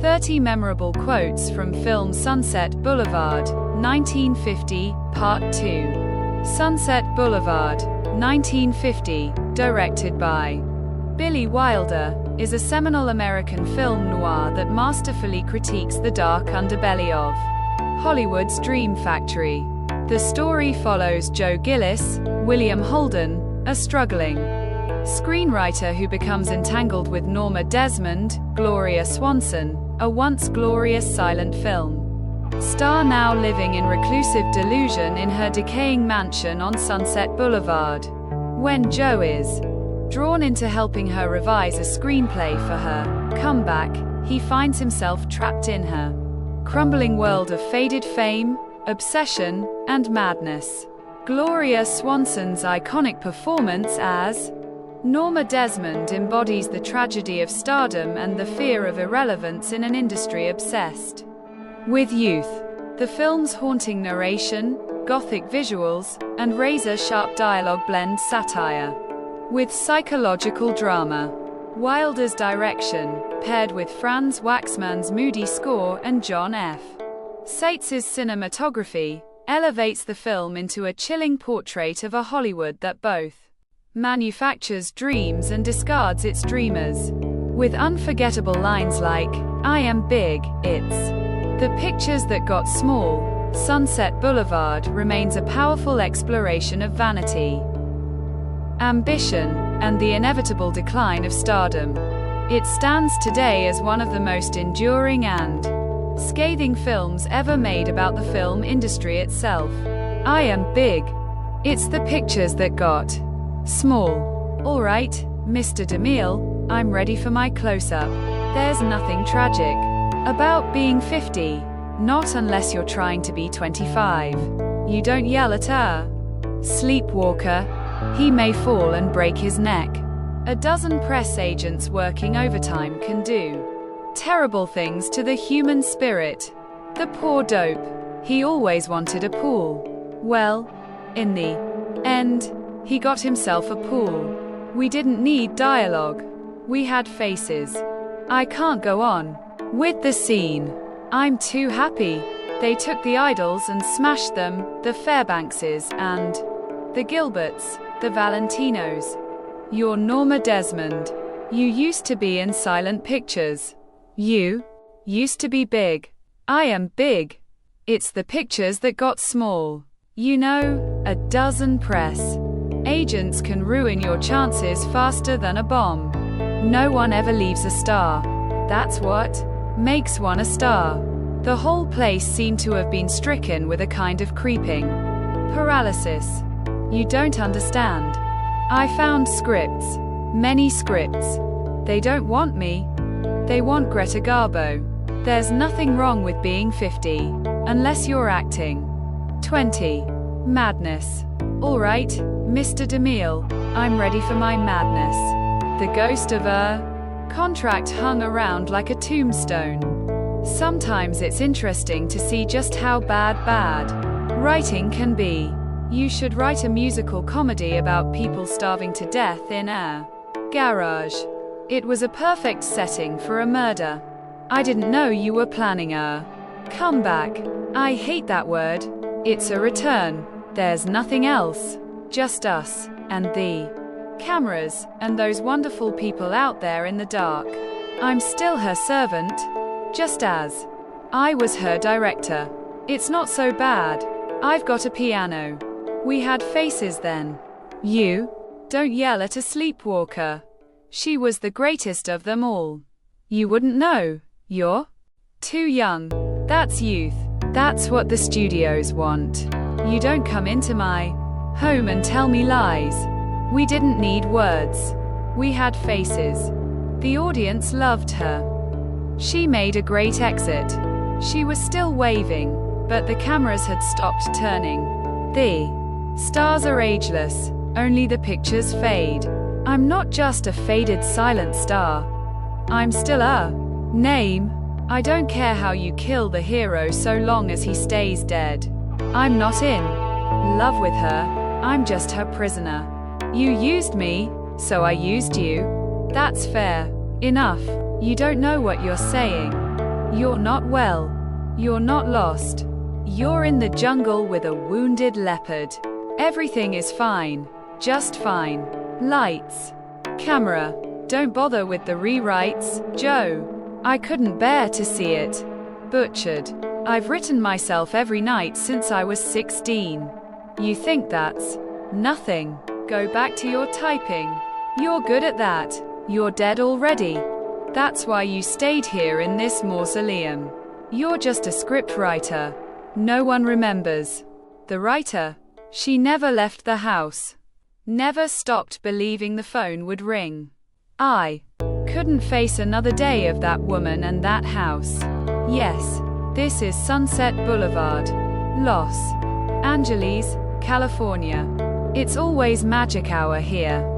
30 memorable quotes from film Sunset Boulevard, 1950, Part 2. Sunset Boulevard, 1950, directed by Billy Wilder, is a seminal American film noir that masterfully critiques the dark underbelly of Hollywood's dream factory. The story follows Joe Gillis, William Holden, a struggling screenwriter who becomes entangled with Norma Desmond, Gloria Swanson, a once glorious silent film star now living in reclusive delusion in her decaying mansion on Sunset Boulevard. When Joe is drawn into helping her revise a screenplay for her comeback, he finds himself trapped in her crumbling world of faded fame, obsession, and madness. Gloria Swanson's iconic performance as Norma Desmond embodies the tragedy of stardom and the fear of irrelevance in an industry obsessed with youth. The film's haunting narration, gothic visuals, and razor-sharp dialogue blend satire with psychological drama. Wilder's direction, paired with Franz Waxman's moody score and John F. Seitz's cinematography, elevates the film into a chilling portrait of a Hollywood that both manufactures dreams and discards its dreamers. With unforgettable lines like, "I am big, it's the pictures that got small," Sunset Boulevard remains a powerful exploration of vanity, ambition, and the inevitable decline of stardom. It stands today as one of the most enduring and scathing films ever made about the film industry itself. I am big. It's the pictures that got small. Alright, Mr. DeMille, I'm ready for my close-up. There's nothing tragic about being 50. Not unless you're trying to be 25. You don't yell at a sleepwalker. He may fall and break his neck. A dozen press agents working overtime can do terrible things to the human spirit. The poor dope. He always wanted a pool. Well, in the end, he got himself a pool. We didn't need dialogue. We had faces. I can't go on with the scene. I'm too happy. They took the Idols and smashed them, the Fairbankses and the Gilberts, the Valentinos. You're Norma Desmond. You used to be in silent pictures. You used to be big. I am big. It's the pictures that got small. You know, a dozen press agents can ruin your chances faster than a bomb. No one ever leaves a star. That's what makes one a star. The whole place seemed to have been stricken with a kind of creeping paralysis. You don't understand. I found scripts. Many scripts. They don't want me. They want Greta Garbo. There's nothing wrong with being 50, unless you're acting 20. Madness. Alright, Mr. DeMille, I'm ready for my madness. The ghost of a contract hung around like a tombstone. Sometimes it's interesting to see just how bad writing can be. You should write a musical comedy about people starving to death in a garage. It was a perfect setting for a murder. I didn't know you were planning a comeback. I hate that word. It's a return. There's nothing else. Just us, and the cameras, and those wonderful people out there in the dark. I'm still her servant, just as I was her director. It's not so bad. I've got a piano. We had faces then. You don't yell at a sleepwalker. She was the greatest of them all. You wouldn't know. You're too young. That's youth. That's what the studios want. You don't come into my home and tell me lies. We didn't need words. We had faces. The audience loved her. She made a great exit. She was still waving, but the cameras had stopped turning. The stars are ageless. Only the pictures fade. I'm not just a faded silent star. I'm still a name. I don't care how you kill the hero so long as he stays dead. I'm not in love with her. I'm just her prisoner. You used me, so I used you. That's fair enough. You don't know what you're saying. You're not well. You're not lost. You're in the jungle with a wounded leopard. Everything is fine. Just fine. Lights. Camera. Don't bother with the rewrites, Joe. I couldn't bear to see it. Butchered. I've written myself every night since I was 16. You think that's nothing? Go back to your typing. You're good at that. You're dead already. That's why you stayed here in this mausoleum. You're just a script writer. No one remembers. The writer, she never left the house. Never stopped believing the phone would ring. I couldn't face another day of that woman and that house. Yes, this is Sunset Boulevard, Los Angeles, California. It's always magic hour here.